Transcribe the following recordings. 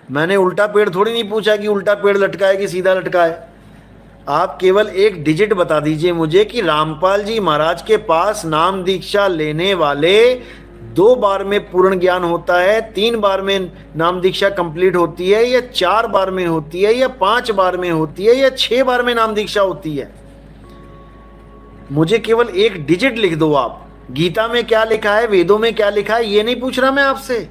मैंने उल्टा पेड़ थोड़ी नहीं पूछा कि उल्टा पेड़ लटका है कि सीधा लटका है। आप केवल एक डिजिट बता दीजिए मुझे कि रामपाल जी महाराज के पास नाम दीक्षा लेने वाले 2 बार में पूर्ण ज्ञान होता है, 3 बार में नाम दीक्षा कंप्लीट होती है, या 4 बार में होती है, या 5 बार में होती है, या 6 बार में नाम दीक्षा होती है? मुझे केवल एक डिजिट लिख दो आप। गीता में क्या लिखा है, वेदों में क्या लिखा है, ये नहीं पूछ रहा मैं आपसे।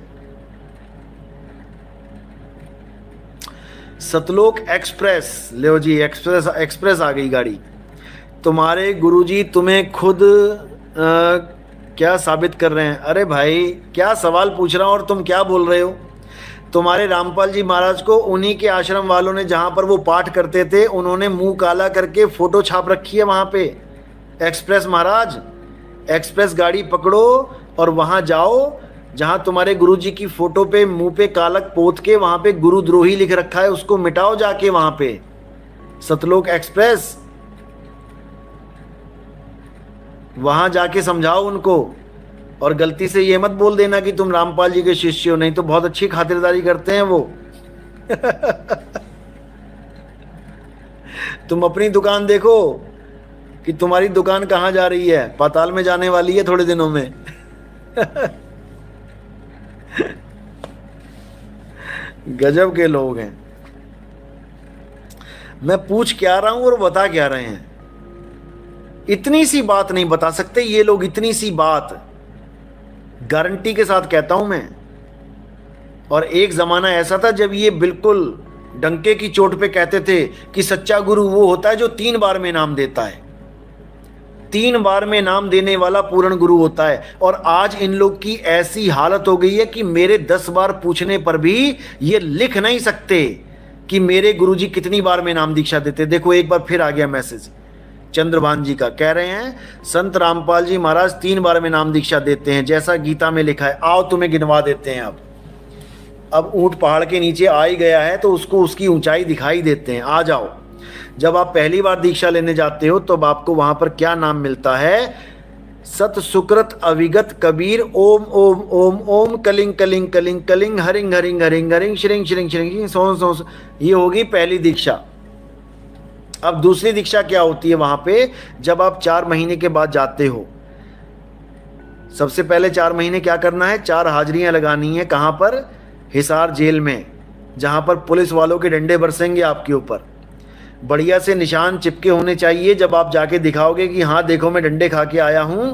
सतलोक एक्सप्रेस, लो जी, एक्सप्रेस एक्सप्रेस आ गई गाड़ी। तुम्हारे गुरुजी तुम्हें खुद क्या साबित कर रहे हैं? अरे भाई क्या सवाल पूछ रहा हूं और तुम क्या बोल रहे हो? तुम्हारे रामपाल जी महाराज को उन्हीं के आश्रम वालों ने, जहां पर वो पाठ करते थे, उन्होंने मुंह काला करके फोटो छाप रखी है वहां पे। एक्सप्रेस महाराज, एक्सप्रेस गाड़ी पकड़ो और वहां जाओ जहां तुम्हारे गुरुजी की फोटो पे मुंह पे कालक पोत के वहां पे गुरुद्रोही लिख रखा है, उसको मिटाओ जाके वहां पे। सतलोक एक्सप्रेस, वहां जाके समझाओ उनको। और गलती से ये मत बोल देना कि तुम रामपाल जी के शिष्य हो, नहीं तो बहुत अच्छी खातिरदारी करते हैं वो। तुम अपनी दुकान देखो कि तुम्हारी दुकान कहां जा रही है, पाताल में जाने वाली है थोड़े दिनों में। गजब के लोग हैं। मैं पूछ क्या रहा हूं और बता क्या रहे हैं? इतनी सी बात नहीं बता सकते ये लोग, इतनी सी बात गारंटी के साथ कहता हूं मैं। और एक जमाना ऐसा था जब ये बिल्कुल डंके की चोट पे कहते थे कि सच्चा गुरु वो होता है जो 3 बार में नाम देता है, 3 बार में नाम देने वाला पूर्ण गुरु होता है। और आज इन लोग की ऐसी हालत हो गई है कि मेरे 10 बार पूछने पर भी ये लिख नहीं सकते कि मेरे गुरुजी कितनी बार में नाम दीक्षा देते। देखो एक बार फिर आ गया मैसेज चंद्रभान जी का, कह रहे हैं संत रामपाल जी महाराज 3 बार में नाम दीक्षा देते हैं जैसा गीता में लिखा है। आओ तुम्हें गिनवा देते हैं। अब ऊंट पहाड़ के नीचे आ ही गया है तो उसको उसकी ऊंचाई दिखाई देते हैं। आ जाओ। जब आप पहली बार दीक्षा लेने जाते हो तो आपको वहां पर क्या नाम मिलता है? सत सुकृत अविगत कबीर ओम ओम ओम ओम कलिंग कलिंग कलिंग कलिंग हरिंग हरिंग हरिंग हरिंग श्रिंग श्रिंग श्रिंग सों सों। ये होगी पहली दीक्षा। अब दूसरी दीक्षा क्या होती है वहां पे? जब आप 4 महीने के बाद जाते हो, सबसे पहले 4 महीने क्या करना है? 4 हाजिरियां लगानी है। कहां पर? हिसार जेल में, जहां पर पुलिस वालों के डंडे बरसेंगे आपके ऊपर। बढ़िया से निशान चिपके होने चाहिए। जब आप जाके दिखाओगे कि हाँ देखो मैं डंडे खा के आया हूं,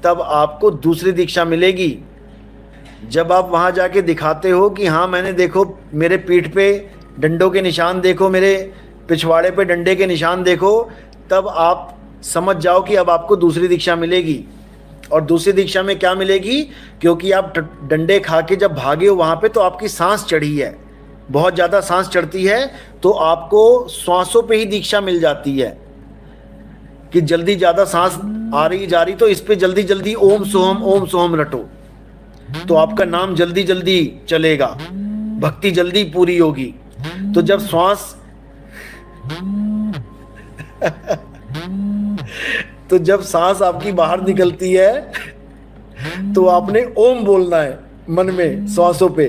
तब आपको दूसरी दीक्षा मिलेगी। जब आप वहां जाके दिखाते हो कि हाँ मैंने, देखो मेरे पीठ पे डंडों के निशान देखो, मेरे पिछवाड़े पे डंडे के निशान देखो, तब आप समझ जाओ कि अब आपको दूसरी दीक्षा मिलेगी। और दूसरी दीक्षा में क्या मिलेगी? क्योंकि आप डंडे खा के जब भागे हो वहां पे तो आपकी सांस चढ़ी है, बहुत ज्यादा सांस चढ़ती है, तो आपको श्वासों पे ही दीक्षा मिल जाती है कि जल्दी ज्यादा सांस आ रही जा रही तो इस पे जल्दी जल्दी ओम सोहम रटो, तो आपका नाम जल्दी जल्दी चलेगा, भक्ति जल्दी पूरी होगी। तो जब श्वास तो जब सांस आपकी बाहर निकलती है तो आपने ओम बोलना है मन में श्वासों पे।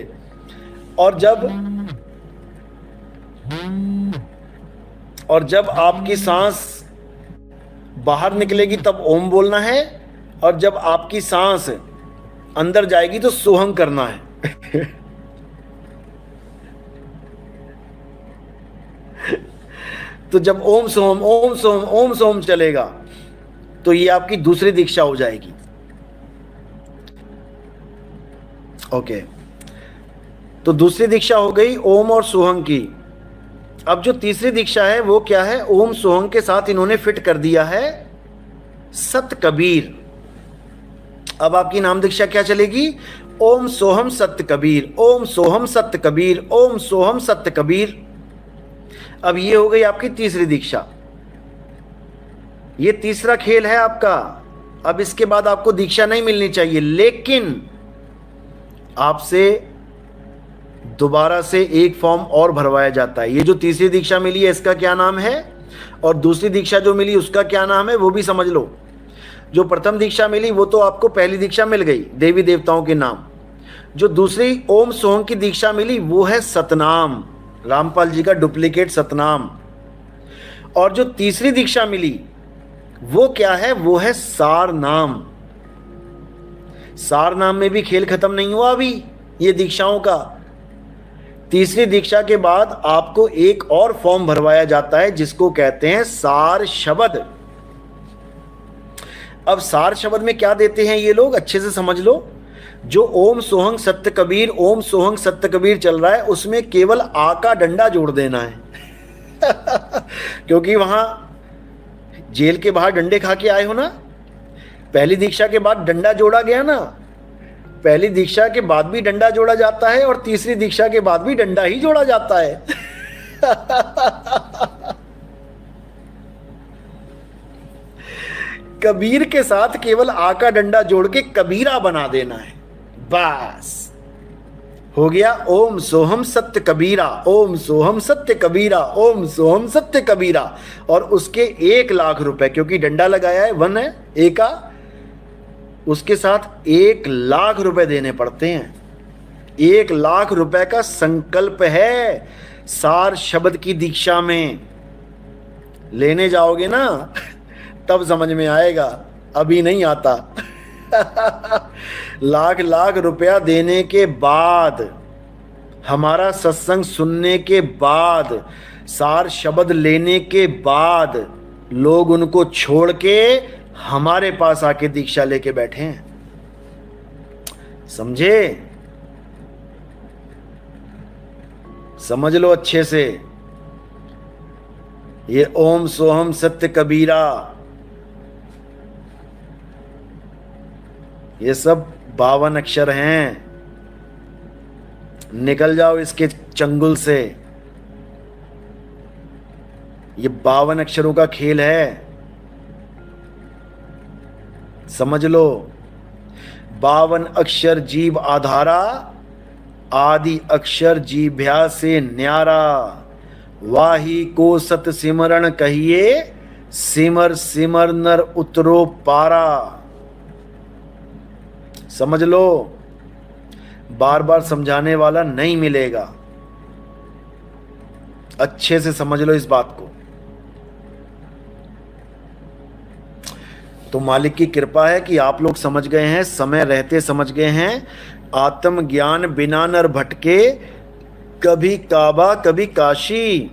और जब आपकी सांस बाहर निकलेगी तब ओम बोलना है, और जब आपकी सांस अंदर जाएगी तो सोहम करना है। तो जब ओम सोम चलेगा तो ये आपकी दूसरी दीक्षा हो जाएगी। ओके, तो दूसरी दीक्षा हो गई ओम और सोहम की। अब जो तीसरी दीक्षा है वो क्या है? ओम सोहम के साथ इन्होंने फिट कर दिया है सत कबीर। अब आपकी नाम दीक्षा क्या चलेगी? ओम सोहम सत्य कबीर, ओम सोहम सत्य कबीर, ओम सोहम सत्य कबीर। अब ये हो गई आपकी तीसरी दीक्षा। ये तीसरा खेल है आपका। अब इसके बाद आपको दीक्षा नहीं मिलनी चाहिए, लेकिन आपसे दोबारा से एक फॉर्म और भरवाया जाता है। ये जो तीसरी दीक्षा मिली है इसका क्या नाम है, और दूसरी दीक्षा जो मिली उसका क्या नाम है वो भी समझ लो। जो प्रथम दीक्षा मिली वो तो आपको पहली दीक्षा मिल गई, देवी देवताओं के नाम। जो दूसरी ओम सोहम की दीक्षा मिली वो है सतनाम, रामपाल जी का डुप्लीकेट सतनाम। और जो तीसरी दीक्षा मिली वो क्या है, वो है सार नाम। सार नाम में भी खेल खत्म नहीं हुआ अभी ये दीक्षाओं का। तीसरी दीक्षा के बाद आपको एक और फॉर्म भरवाया जाता है जिसको कहते हैं सार शब्द। अब सार शब्द में क्या देते हैं ये लोग, अच्छे से समझ लो। जो ओम सोहंग सत्य कबीर, ओम सोहंग सत्य कबीर चल रहा है उसमें केवल आ का डंडा जोड़ देना है क्योंकि वहां जेल के बाहर डंडे खा के आए हो ना, पहली दीक्षा के बाद डंडा जोड़ा गया ना, पहली दीक्षा के बाद भी डंडा जोड़ा जाता है और तीसरी दीक्षा के बाद भी डंडा ही जोड़ा जाता है कबीर के साथ केवल आ का डंडा जोड़ के कबीरा बना देना है, बस हो गया ओम सोहम सत्य कबीरा, ओम सोहम सत्य कबीरा, ओम सोहम सत्य कबीरा। और उसके 1 लाख रुपए, क्योंकि डंडा लगाया है, 1 है एका, उसके साथ 1 लाख रुपए देने पड़ते हैं। 1 लाख रुपए का संकल्प है सार शब्द की दीक्षा में। लेने जाओगे ना तब समझ में आएगा, अभी नहीं आता लाख लाख रुपया देने के बाद, हमारा सत्संग सुनने के बाद, सार शब्द लेने के बाद लोग उनको छोड़ के हमारे पास आके दीक्षा लेके बैठे हैं। समझे? समझ लो अच्छे से। ये ओम सोहम सत्य कबीरा, ये सब 52 अक्षर हैं। निकल जाओ इसके चंगुल से। ये 52 अक्षरों का खेल है, समझ लो। 52 अक्षर जीव आधारा, आदि अक्षर जीभ्या से न्यारा। वाही को सत सिमरण कहिए, सिमर सिमर नर उतरो पारा। समझ लो, बार बार समझाने वाला नहीं मिलेगा, अच्छे से समझ लो इस बात को। तो मालिक की कृपा है कि आप लोग समझ गए हैं, समय रहते समझ गए हैं। आत्मज्ञान बिना नर भटके, कभी काबा कभी काशी।